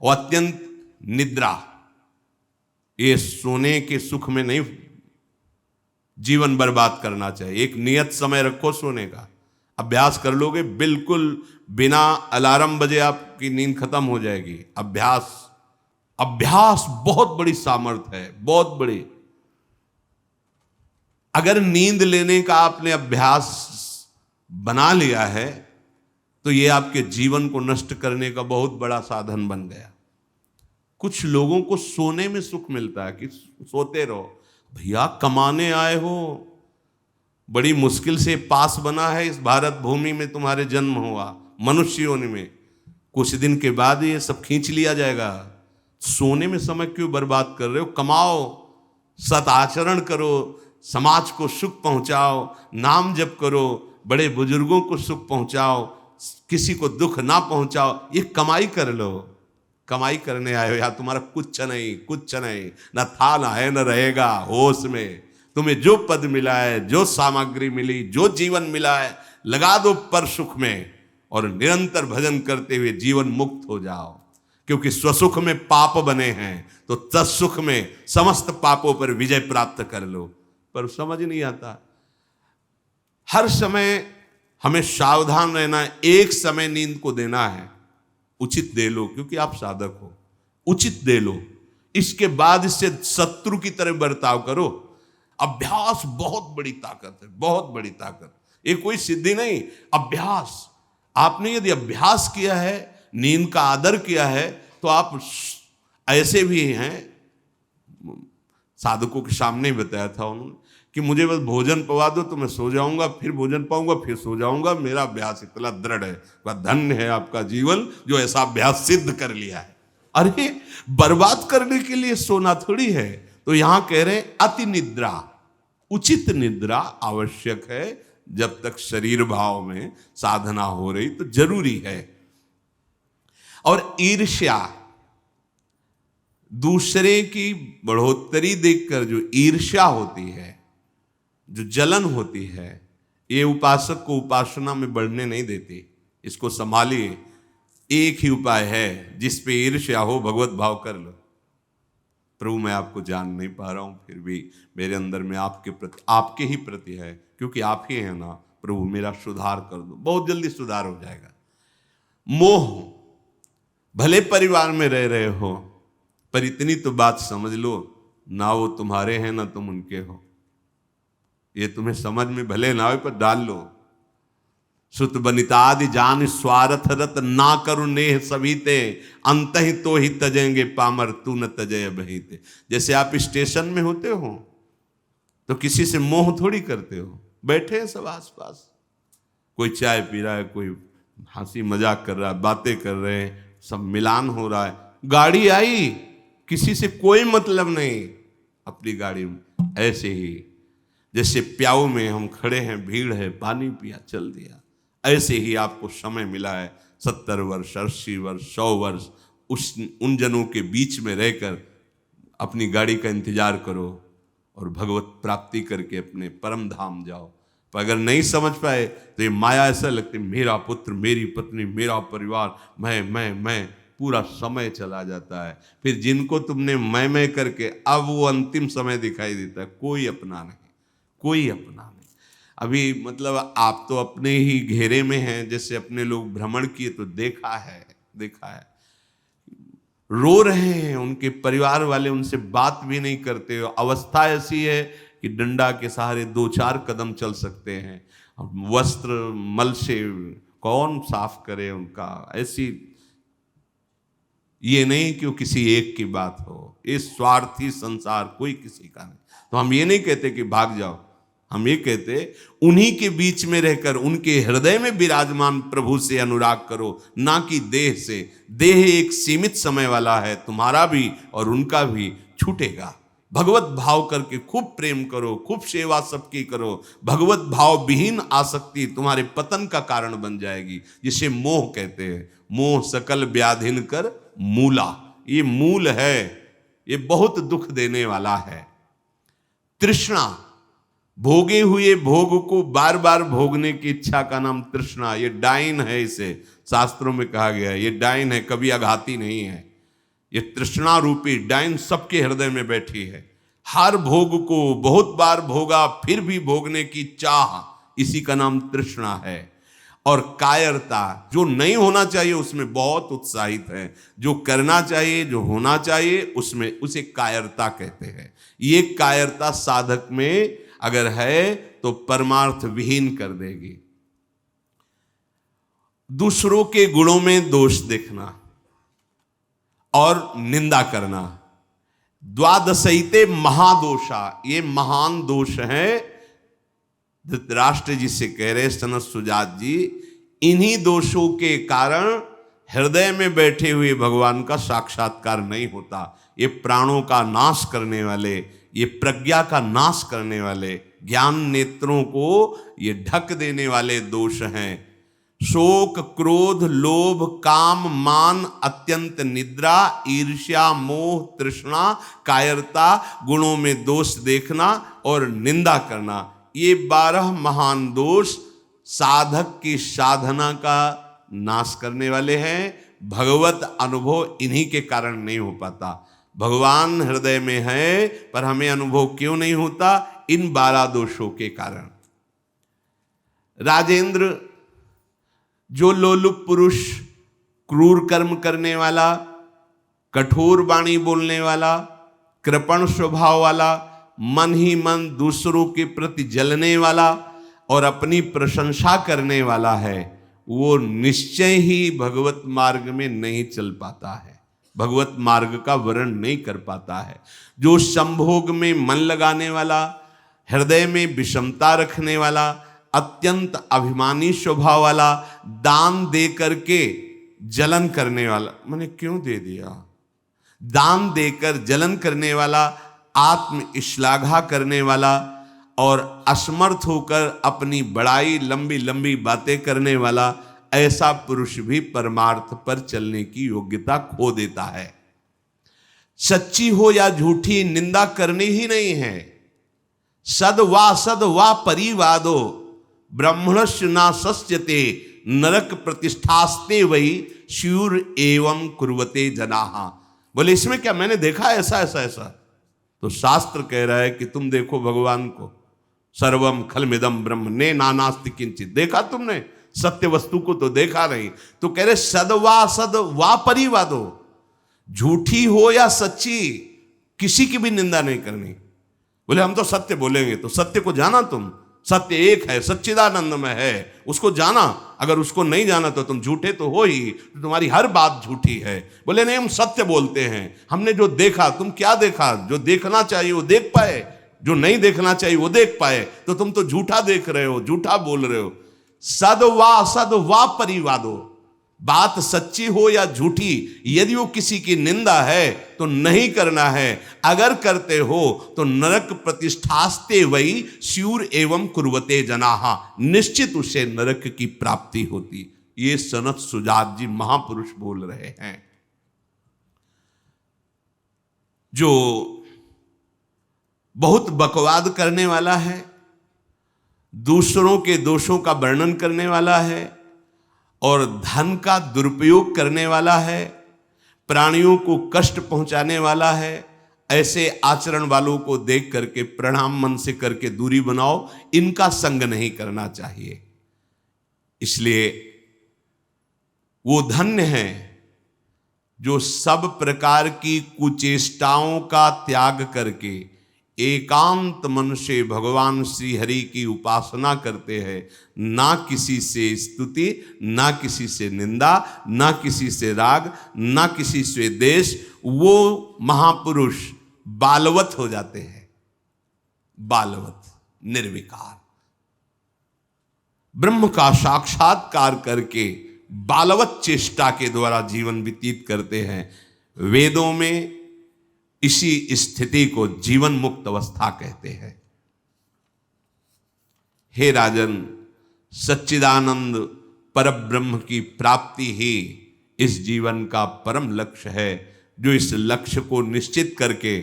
और अत्यंत निद्रा, ये सोने के सुख में नहीं जीवन बर्बाद करना चाहिए। एक नियत समय रखो सोने का, अभ्यास कर लोगे, बिल्कुल बिना अलार्म बजे आपकी नींद खत्म हो जाएगी। अभ्यास अभ्यास बहुत बड़ी सामर्थ्य है, बहुत बड़ी। अगर नींद लेने का आपने अभ्यास बना लिया है तो ये आपके जीवन को नष्ट करने का बहुत बड़ा साधन बन गया। कुछ लोगों को सोने में सुख मिलता है कि सोते रहो। भैया कमाने आए हो, बड़ी मुश्किल से पास बना है इस भारत भूमि में तुम्हारे जन्म हुआ, मनुष्य योनि में, कुछ दिन के बाद ये सब खींच लिया जाएगा। सोने में समय क्यों बर्बाद कर रहे हो? कमाओ, सत आचरण करो, समाज को सुख पहुंचाओ, नाम जप करो, बड़े बुजुर्गों को सुख पहुंचाओ, किसी को दुख ना पहुंचाओ। ये कमाई कर लो। कमाई करने आए हो या तुम्हारा कुछ नहीं, कुछ नहीं, ना था ना है न रहेगा। होश में तुम्हें जो पद मिला है, जो सामग्री मिली, जो जीवन मिला है, लगा दो पर सुख में और निरंतर भजन करते हुए जीवन मुक्त हो जाओ। क्योंकि स्वसुख में पाप बने हैं तो तत्सुख में समस्त पापों पर विजय प्राप्त कर लो। पर समझ नहीं आता। हर समय हमें सावधान रहना है। एक समय नींद को देना है, उचित दे लो, क्योंकि आप साधक हो, उचित दे लो। इसके बाद इससे शत्रु की तरह बर्ताव करो। अभ्यास बहुत बड़ी ताकत है, बहुत बड़ी ताकत। ये कोई सिद्धि नहीं, अभ्यास। आपने यदि अभ्यास किया है, नींद का आदर किया है, तो आप ऐसे भी हैं। साधकों के सामने ही बताया था उन्होंने कि मुझे बस भोजन पवा दो तो मैं सो जाऊंगा, फिर भोजन पाऊंगा, फिर सो जाऊंगा। मेरा अभ्यास इतना दृढ़ है। वह धन्य है आपका जीवन जो ऐसा अभ्यास सिद्ध कर लिया है। अरे बर्बाद करने के लिए सोना थोड़ी है। तो यहां कह रहे हैं अति निद्रा, उचित निद्रा आवश्यक है। जब तक शरीर भाव में साधना हो रही तो जरूरी है। और ईर्ष्या, दूसरे की बढ़ोतरी देखकर जो ईर्ष्या होती है, जो जलन होती है, ये उपासक को उपासना में बढ़ने नहीं देती। इसको संभालिए। एक ही उपाय है, जिस पे ईर्ष्या हो भगवत भाव कर लो। प्रभु मैं आपको जान नहीं पा रहा हूं, फिर भी मेरे अंदर में आपके प्रति, आपके ही प्रति है, क्योंकि आप ही हैं ना। प्रभु मेरा सुधार कर दो, बहुत जल्दी सुधार हो जाएगा। मोह, भले परिवार में रह रहे हो, पर इतनी तो बात समझ लो, ना वो तुम्हारे हैं ना तुम उनके हो। ये तुम्हें समझ में भले ना हो, पर डाल लो। सुत बनितादि जान स्वार्थ रत, ना करुण नेह सभीते, अंत ही तो ही तजेंगे पामर, तू न तजय बहीते। जैसे आप स्टेशन में होते हो तो किसी से मोह थोड़ी करते हो। बैठे हैं सब आसपास, कोई चाय पी रहा है, कोई हंसी मजाक कर रहा है, बातें कर रहे हैं, सब मिलान हो रहा है। गाड़ी आई, किसी से कोई मतलब नहीं, अपनी गाड़ी में। ऐसे ही जैसे प्याऊ में हम खड़े हैं, भीड़ है, पानी पिया, चल दिया। ऐसे ही आपको समय मिला है 70 वर्ष, 80 वर्ष, 100 वर्ष, उन जनों के बीच में रहकर अपनी गाड़ी का इंतजार करो और भगवत प्राप्ति करके अपने परम धाम जाओ। पर अगर नहीं समझ पाए तो ये माया ऐसा लगती, मेरा पुत्र, मेरी पत्नी, मेरा परिवार, मैं, पूरा समय चला जाता है। फिर जिनको तुमने मैं करके, अब वो अंतिम समय दिखाई देता है। कोई अपना नहीं, कोई अपना नहीं। अभी मतलब आप तो अपने ही घेरे में हैं, जैसे अपने लोग भ्रमण किए तो देखा है। रो रहे हैं, उनके परिवार वाले उनसे बात भी नहीं करते। अवस्था ऐसी है कि डंडा के सहारे 2-4 कदम चल सकते हैं। वस्त्र मल से कौन साफ करे उनका। ऐसी, ये नहीं कि वो किसी एक की बात हो, इस स्वार्थी संसार कोई किसी का नहीं। तो हम ये नहीं कहते कि भाग जाओ, हम ये कहते उन्हीं के बीच में रहकर उनके हृदय में विराजमान प्रभु से अनुराग करो, ना कि देह से। देह एक सीमित समय वाला है, तुम्हारा भी और उनका भी छूटेगा। भगवत भाव करके खूब प्रेम करो, खूब सेवा सबकी करो। भगवत भाव विहीन आसक्ति तुम्हारे पतन का कारण बन जाएगी, जिसे मोह कहते हैं। मोह सकल व्याधिन कर मूला, ये मूल है, ये बहुत दुख देने वाला है। तृष्णा, भोगे हुए भोग को बार बार भोगने की इच्छा का नाम तृष्णा। ये डाइन है, इसे शास्त्रों में कहा गया है, ये डाइन है, कभी आघाती नहीं है। ये तृष्णा रूपी डाइन सबके हृदय में बैठी है। हर भोग को बहुत बार भोगा फिर भी भोगने की चाह, इसी का नाम तृष्णा है। और कायरता, जो नहीं होना चाहिए उसमें बहुत उत्साहित है, जो करना चाहिए, जो होना चाहिए उसमें, उसे कायरता कहते हैं। ये कायरता साधक में अगर है तो परमार्थ विहीन कर देगी। दूसरों के गुणों में दोष देखना और निंदा करना, द्वादशैते महादोषा, ये महान दोष है। धृतराष्ट्र जी से कह रहे सनत सुजात जी, इन्हीं दोषों के कारण हृदय में बैठे हुए भगवान का साक्षात्कार नहीं होता। ये प्राणों का नाश करने वाले, ये प्रज्ञा का नाश करने वाले, ज्ञान नेत्रों को ये ढक देने वाले दोष हैं। शोक, क्रोध, लोभ, काम, मान, अत्यंत निद्रा, ईर्ष्या, मोह, तृष्णा, कायरता, गुणों में दोष देखना और निंदा करना, ये 12 महान दोष साधक की साधना का नाश करने वाले हैं। भगवत अनुभव इन्हीं के कारण नहीं हो पाता। भगवान हृदय में है पर हमें अनुभव क्यों नहीं होता? इन 12 दोषों के कारण। राजेंद्र, जो लोलुप पुरुष, क्रूर कर्म करने वाला, कठोर वाणी बोलने वाला, कृपण स्वभाव वाला, मन ही मन दूसरों के प्रति जलने वाला और अपनी प्रशंसा करने वाला है, वो निश्चय ही भगवत मार्ग में नहीं चल पाता है, भगवत मार्ग का वर्ण नहीं कर पाता है। जो संभोग में मन लगाने वाला, हृदय में विषमता रखने वाला, अत्यंत अभिमानी स्वभाव वाला, दान दे करके जलन करने वाला, मैंने क्यों दे दिया, दान देकर जलन करने वाला, आत्म श्लाघा करने वाला और असमर्थ होकर अपनी बड़ाई, लंबी लंबी बातें करने वाला, ऐसा पुरुष भी परमार्थ पर चलने की योग्यता खो देता है। सच्ची हो या झूठी, निंदा करनी ही नहीं है। सद वा परिवादो ब्रह्मणस्य ना सस्यते नरक प्रतिष्ठास्ते वही श्यूर एवं कुर्वते जनाहा। बोले इसमें क्या, मैंने देखा ऐसा ऐसा ऐसा, तो शास्त्र कह रहा है कि तुम देखो भगवान को, सर्वम खलमिदम ब्रह्म ने नानास्ति किंचित, देखा तुमने? सत्य वस्तु को तो देखा नहीं। तो कह रहे सद वा परिवादो, झूठी हो या सच्ची, किसी की भी निंदा नहीं करनी। बोले हम तो सत्य बोलेंगे, तो सत्य को जाना तुम, सत्य एक है, सच्चिदानंद में है, उसको जाना। अगर उसको नहीं जाना तो तुम झूठे तो हो ही, तो तुम्हारी हर बात झूठी है। बोले नहीं, हम सत्य बोलते हैं, हमने जो देखा। तुम क्या देखा? जो देखना चाहिए वो देख पाए, जो नहीं देखना चाहिए वो देख पाए, तो तुम तो झूठा देख रहे हो, झूठा बोल रहे हो। सद वा परिवादो, बात सच्ची हो या झूठी, यदि वो किसी की निंदा है तो नहीं करना है। अगर करते हो तो नरक प्रतिष्ठास्ते वही स्यूर एवं कुर्वते जनाहा, निश्चित उसे नरक की प्राप्ति होती। ये सनत सुजात जी महापुरुष बोल रहे हैं। जो बहुत बकवाद करने वाला है, दूसरों के दोषों का वर्णन करने वाला है और धन का दुरुपयोग करने वाला है, प्राणियों को कष्ट पहुंचाने वाला है, ऐसे आचरण वालों को देख करके प्रणाम मन से करके दूरी बनाओ। इनका संग नहीं करना चाहिए। इसलिए वो धन्य है जो सब प्रकार की कुचेष्टाओं का त्याग करके एकांत मन से भगवान श्री हरि की उपासना करते हैं। ना किसी से स्तुति, ना किसी से निंदा, ना किसी से राग, ना किसी से द्वेष। वो महापुरुष बालवत हो जाते हैं, बालवत, निर्विकार, ब्रह्म का साक्षात्कार करके बालवत चेष्टा के द्वारा जीवन व्यतीत करते हैं। वेदों में इसी स्थिति को जीवन मुक्त अवस्था कहते हैं। हे राजन, सच्चिदानंद परब्रह्म की प्राप्ति ही इस जीवन का परम लक्ष्य है। जो इस लक्ष्य को निश्चित करके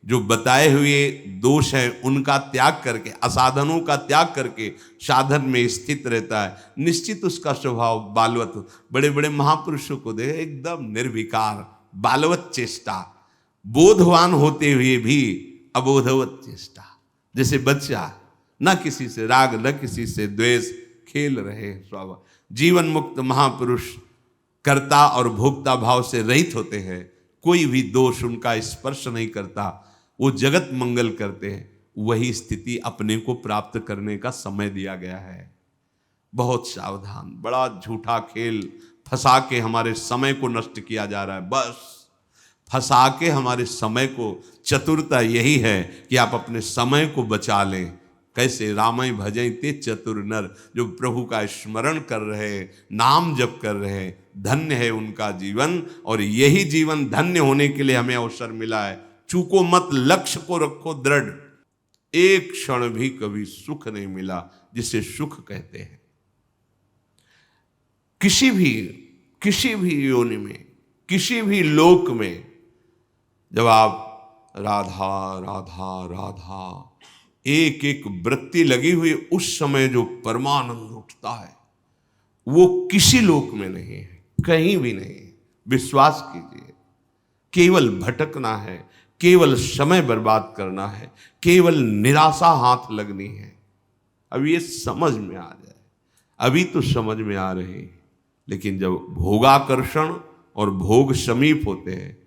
जो बताए हुए दोष हैं उनका त्याग करके, असाधनों का त्याग करके साधन में स्थित रहता है, निश्चित उसका स्वभाव बालवत। बड़े बड़े महापुरुषों को देखे एकदम निर्विकार, बालवत चेष्टा, बोधवान होते हुए भी अबोधवत चेष्टा। जैसे बच्चा न किसी से राग न किसी से द्वेष, खेल रहे स्वाभाव। जीवन मुक्त महापुरुष कर्ता और भोक्ता भाव से रहित होते हैं, कोई भी दोष उनका स्पर्श नहीं करता, वो जगत मंगल करते हैं। वही स्थिति अपने को प्राप्त करने का समय दिया गया है। बहुत सावधान, बड़ा झूठा खेल फंसा के हमारे समय को नष्ट किया जा रहा है। बस फंसा के हमारे समय को, चतुरता यही है कि आप अपने समय को बचा लें। कैसे? रामय भजय ते चतुर नर, जो प्रभु का स्मरण कर रहे, नाम जप कर रहे, धन्य है उनका जीवन। और यही जीवन धन्य होने के लिए हमें अवसर मिला है। चूको मत, लक्ष्य को रखो दृढ़। एक क्षण भी कभी सुख नहीं मिला जिसे सुख कहते हैं। किसी भी योनि में, किसी भी लोक में जब आप राधा राधा राधा एक एक वृत्ति लगी हुई, उस समय जो परमानंद उठता है वो किसी लोक में नहीं है, कहीं भी नहीं है। विश्वास कीजिए, केवल भटकना है, केवल समय बर्बाद करना है, केवल निराशा हाथ लगनी है। अब ये समझ में आ जाए, अभी तो समझ में आ रही है, लेकिन जब भोगाकर्षण और भोग समीप होते हैं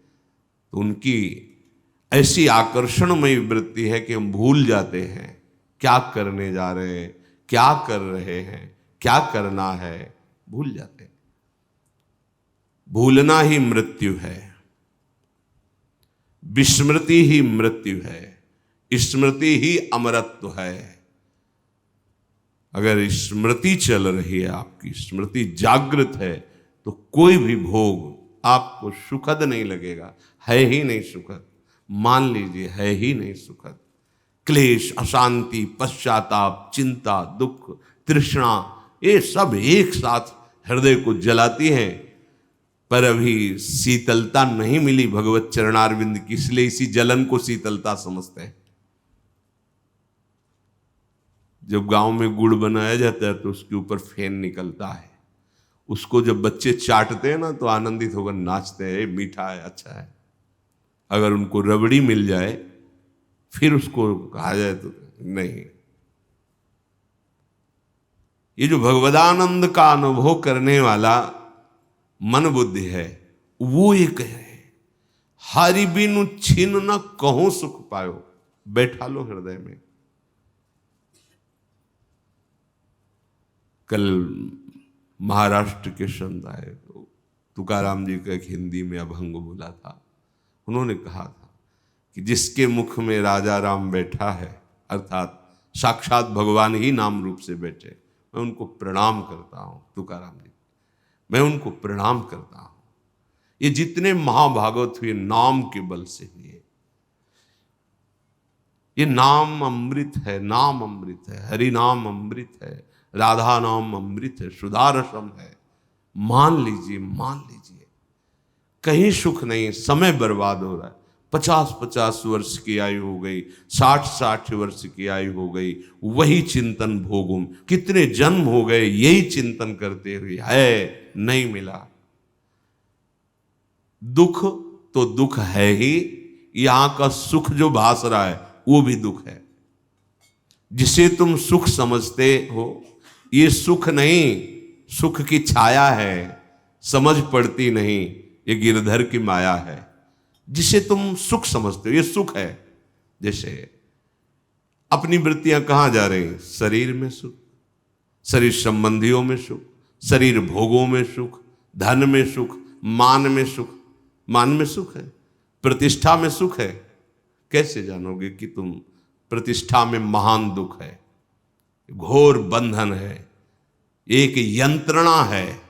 तो उनकी ऐसी आकर्षणमयी वृत्ति है कि हम भूल जाते हैं क्या करने जा रहे हैं, क्या कर रहे हैं, क्या करना है, भूल जाते हैं। भूलना ही मृत्यु है, विस्मृति ही मृत्यु है, स्मृति ही अमरत्व है। अगर स्मृति चल रही है, आपकी स्मृति जागृत है, तो कोई भी भोग आपको सुखद नहीं लगेगा, है ही नहीं सुखद। मान लीजिए है ही नहीं सुखद। क्लेश, अशांति, पश्चाताप, चिंता, दुख, तृष्णा, ये सब एक साथ हृदय को जलाती हैं। पर अभी शीतलता नहीं मिली भगवत चरणारविंद की, इसलिए इसी जलन को शीतलता समझते हैं। जब गांव में गुड़ बनाया जाता है तो उसके ऊपर फेन निकलता है, उसको जब बच्चे चाटते हैं ना तो आनंदित होकर नाचते हैं, मीठा है, अच्छा है। अगर उनको रबड़ी मिल जाए फिर उसको कहा जाए तो नहीं। ये जो भगवदानंद का अनुभव करने वाला मन बुद्धि है, वो एक है, हरि बिनु छिन न कहो सुख पायो। बैठा लो हृदय में। कल महाराष्ट्र के संत आए तो तुकाराम जी का एक हिंदी में अभंग बोला था। उन्होंने कहा था कि जिसके मुख में राजा राम बैठा है, अर्थात साक्षात भगवान ही नाम रूप से बैठे, मैं उनको प्रणाम करता हूँ। तुकाराम जी, मैं उनको प्रणाम करता हूँ। ये जितने महाभागवत हुए नाम के बल से हुए। ये नाम अमृत है, नाम अमृत है, हरि नाम अमृत है, राधा नाम अमृत है, सुधारसम है। मान लीजिए, मान लीजिए, कहीं सुख नहीं, समय बर्बाद हो रहा है। 50-50 वर्ष की आयु हो गई, 60-60 वर्ष की आयु हो गई, वही चिंतन भोगुम। कितने जन्म हो गए यही चिंतन करते हुए, है नहीं मिला। दुख तो दुख है ही, यहां का सुख जो भास रहा है वो भी दुख है। जिसे तुम सुख समझते हो, ये सुख नहीं, सुख की छाया है, समझ पड़ती नहीं, ये गिरधर की माया है। जिसे तुम सुख समझते हो ये सुख है। जैसे अपनी वृत्तियां कहां जा रही हैं? शरीर में सुख, शरीर संबंधियों में सुख, शरीर भोगों में सुख, धन में सुख, मान में सुख। मान में सुख है, प्रतिष्ठा में सुख है। कैसे जानोगे कि तुम प्रतिष्ठा में महान दुख है, घोर बंधन है, एक यंत्रणा है।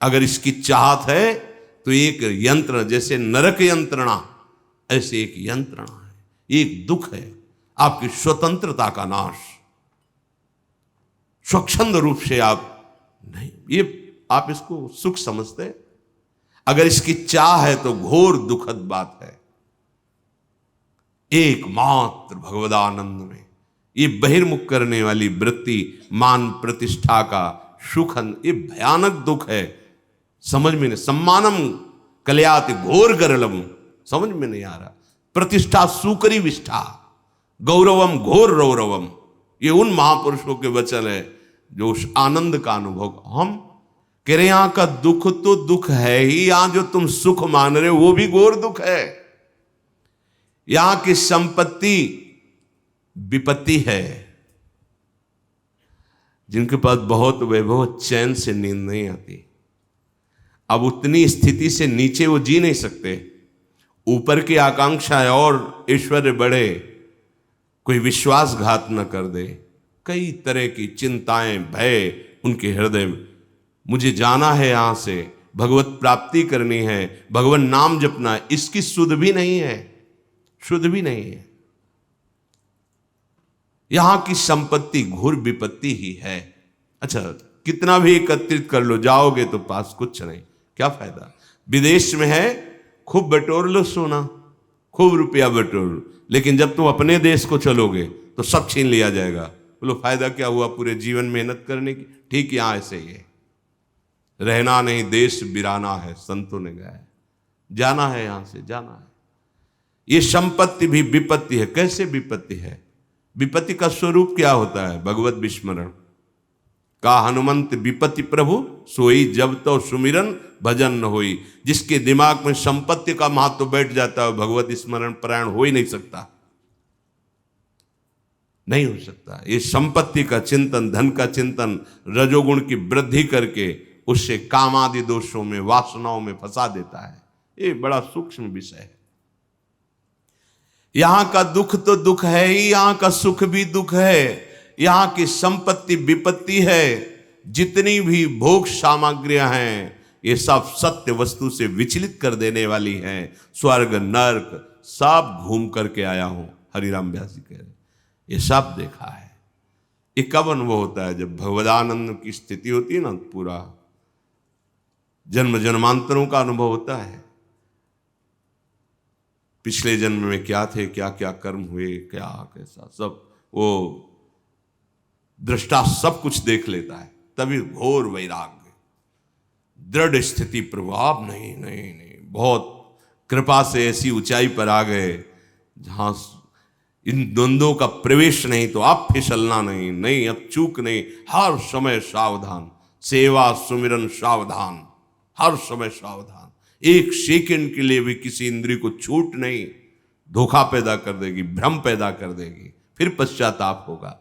अगर इसकी चाहत है तो एक यंत्र, जैसे नरक यंत्रणा, ऐसे एक यंत्रणा है, एक दुख है, आपकी स्वतंत्रता का नाश। स्वच्छंद रूप से आप नहीं, ये आप इसको सुख समझते। अगर इसकी चाह है तो घोर दुखद बात है। एकमात्र भगवदानंद में ये बहिर्मुख करने वाली वृत्ति, मान प्रतिष्ठा का सुख, ये भयानक दुख है। समझ में नहीं। सम्मानम कलयाति घोर गरलम, समझ में नहीं आ रहा। प्रतिष्ठा सुकरी विष्ठा, गौरवम घोर रौरवम, ये उन महापुरुषों के वचन है जो उस आनंद का अनुभव। हम कह रहे यहां का दुख तो दुख है ही, यहां जो तुम सुख मान रहे हो वो भी घोर दुख है। यहां की संपत्ति विपत्ति है। जिनके पास बहुत वैभव, चैन से नींद नहीं आती। अब उतनी स्थिति से नीचे वो जी नहीं सकते। ऊपर की आकांक्षा है और ऐश्वर्य बढ़े, कोई विश्वासघात न कर दे, कई तरह की चिंताएं, भय उनके हृदय में। मुझे जाना है यहां से, भगवत प्राप्ति करनी है, भगवान नाम जपना है, इसकी सुध भी नहीं है, शुद्ध भी नहीं है। यहां की संपत्ति घोर विपत्ति ही है। अच्छा, कितना भी एकत्रित कर लो, जाओगे तो पास कुछ नहीं, क्या फायदा। विदेश में है, खूब बटोर लो सोना, खूब रुपया बटोर लो, लेकिन जब तुम अपने देश को चलोगे तो सब छीन लिया जाएगा। बोलो फायदा क्या हुआ पूरे जीवन मेहनत करने की। ठीक यहां ऐसे ही है, रहना नहीं देश बिराना है, संतों ने गाया। जाना है यहां से, जाना है। ये संपत्ति भी विपत्ति है। कैसे विपत्ति है? विपत्ति का स्वरूप क्या होता है? भगवत विस्मरण का हनुमंत विपत्ति प्रभु सोई, जब तो सुमिरन भजन न होई। जिसके दिमाग में संपत्ति का महत्व बैठ जाता है, भगवत स्मरण परायण हो ही नहीं सकता, नहीं हो सकता। ये संपत्ति का चिंतन, धन का चिंतन रजोगुण की वृद्धि करके उससे कामादि दोषों में, वासनाओं में फंसा देता है। ये बड़ा सूक्ष्म विषय है। यहां का दुख तो दुख है ही, यहां का सुख भी दुख है। यहां की संपत्ति विपत्ति है। जितनी भी भोग सामग्रियां हैं, ये सब सत्य वस्तु से विचलित कर देने वाली हैं। स्वर्ग नर्क सब घूम करके आया हूं, हरिराम व्यास जी कह रहे, ये सब देखा है। ये कब अनुभव होता है? जब भगवदानंद की स्थिति होती है ना, पूरा जन्म जन्मांतरों का अनुभव होता है। पिछले जन्म में क्या थे, क्या क्या कर्म हुए, क्या कैसा, सब वो दृष्टा सब कुछ देख लेता है। तभी घोर वैराग्य, दृढ़ स्थिति, प्रभाव नहीं नहीं नहीं, बहुत कृपा से ऐसी ऊंचाई पर आ गए जहां इन द्वंद्वों का प्रवेश नहीं, तो अब फिसलना नहीं, नहीं अब चूक नहीं, हर समय सावधान, सेवा सुमिरन सावधान, हर समय सावधान। एक सेकंड के लिए भी किसी इंद्रिय को छूट नहीं, धोखा पैदा कर देगी, भ्रम पैदा कर देगी, फिर पश्चाताप होगा।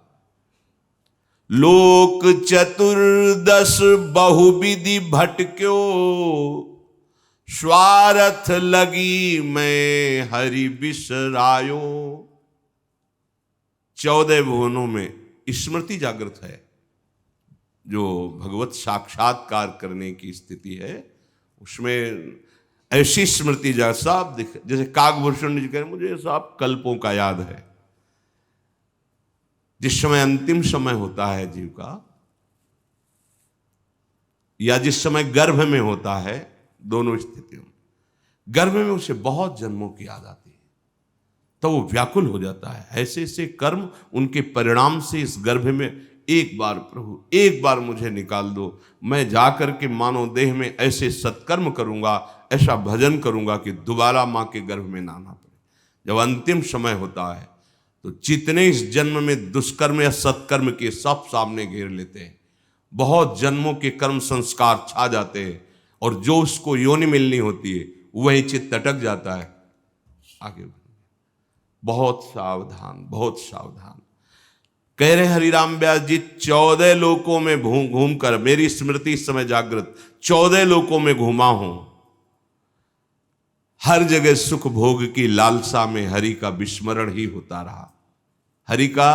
लोक चतुर्दश बहुविधि भटक्यो, स्वार्थ लगी मैं हरि बिसरायो। 14 भुवनों में स्मृति जागृत है। जो भगवत साक्षात्कार करने की स्थिति है, उसमें ऐसी स्मृति सब दिख, जैसे काकभूषण जी कह रहे, मुझे सब कल्पों का याद है। जिस समय अंतिम समय होता है जीव का, या जिस समय गर्भ में होता है, दोनों स्थितियों में, गर्भ में उसे बहुत जन्मों की याद आती है, तो वो व्याकुल हो जाता है। ऐसे ऐसे कर्म उनके परिणाम से इस गर्भ में, एक बार प्रभु, एक बार मुझे निकाल दो, मैं जाकर के मानव देह में ऐसे सत्कर्म करूंगा, ऐसा भजन करूंगा कि दोबारा मां के गर्भ में ना आना पड़े। जब अंतिम समय होता है तो जितने इस जन्म में दुष्कर्म या सत्कर्म के सब सामने घेर लेते हैं। बहुत जन्मों के कर्म संस्कार छा जाते हैं, और जो उसको योनि मिलनी होती है वही चित्त अटक जाता है। आगे बहुत सावधान, बहुत सावधान। कह रहे हरिराम व्यास जी, 14 लोकों में घूम कर, मेरी स्मृति इस समय जागृत, 14 लोकों में घूमा हूं, हर जगह सुख भोग की लालसा में हरि का विस्मरण ही होता रहा। हरि का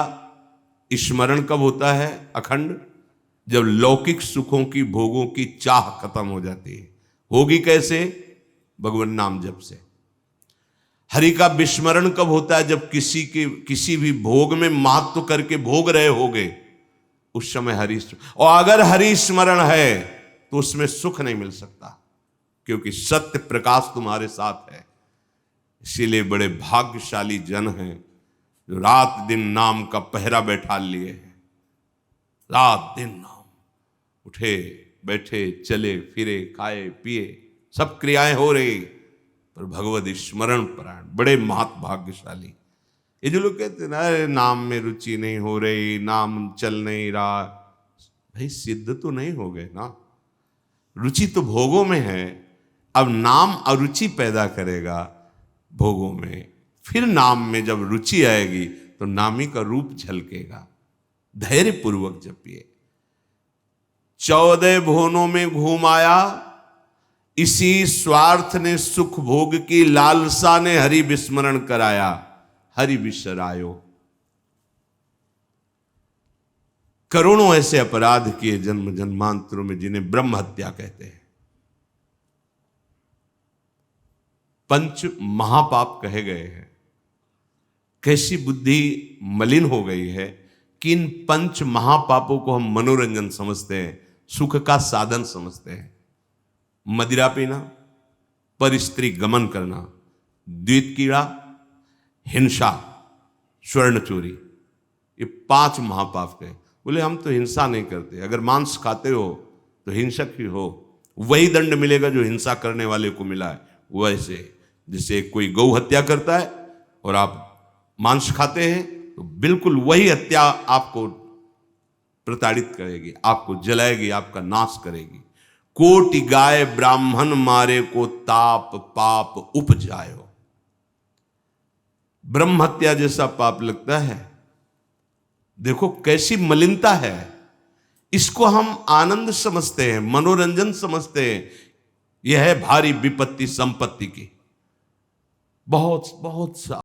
स्मरण कब होता है अखंड? जब लौकिक सुखों की, भोगों की चाह खत्म हो जाती है। होगी कैसे? भगवान नाम जप से। हरि का विस्मरण कब होता है? जब किसी भी भोग में महत्व करके भोग रहे होगे, उस समय हरि, और अगर हरि स्मरण है तो उसमें सुख नहीं मिल सकता, क्योंकि सत्य प्रकाश तुम्हारे साथ है। इसीलिए बड़े भाग्यशाली जन हैं जो रात दिन नाम का पहरा बैठा लिए हैं। रात दिन नाम, उठे बैठे, चले फिरे, खाए पिए, सब क्रियाएं हो रही, पर भगवत स्मरण परायण, बड़े महत भाग्यशाली। ये जो लोग कहते हैं ना, अरे नाम में रुचि नहीं हो रही, नाम चल नहीं रहा, भाई सिद्ध तो नहीं हो गए ना। रुचि तो भोगों में है, अब नाम अरुचि पैदा करेगा भोगों में, फिर नाम में जब रुचि आएगी तो नामी का रूप झलकेगा। धैर्य पूर्वक जपिए। 14 भुवनों में घूम आया, इसी स्वार्थ ने सुख भोग की, लालसा ने हरि विस्मरण कराया, हरि बिसरायो। करोड़ों ऐसे अपराध किए जन्म जन्मांतरों में, जिन्हें ब्रह्म हत्या कहते हैं, पंच महापाप कहे गए हैं। कैसी बुद्धि मलिन हो गई है कि इन पंच महापापों को हम मनोरंजन समझते हैं, सुख का साधन समझते हैं। मदिरा पीना, पर स्त्री गमन करना, द्वित कीड़ा, हिंसा, स्वर्ण चोरी, ये 5 महापाप के। बोले हम तो हिंसा नहीं करते, अगर मांस खाते हो तो हिंसक ही हो, वही दंड मिलेगा जो हिंसा करने वाले को मिला है। वैसे जैसे कोई गौ हत्या करता है और आप मांस खाते हैं, तो बिल्कुल वही हत्या आपको प्रताड़ित करेगी, आपको जलाएगी, आपका नाश करेगी। कोटि गाय ब्राह्मण मारे को, ताप पाप उपजायो। ब्रह्म हत्या जैसा पाप लगता है। देखो कैसी मलिनता है। इसको हम आनंद समझते हैं, मनोरंजन समझते हैं। यह है भारी विपत्ति संपत्ति की। बहुत बहुत सा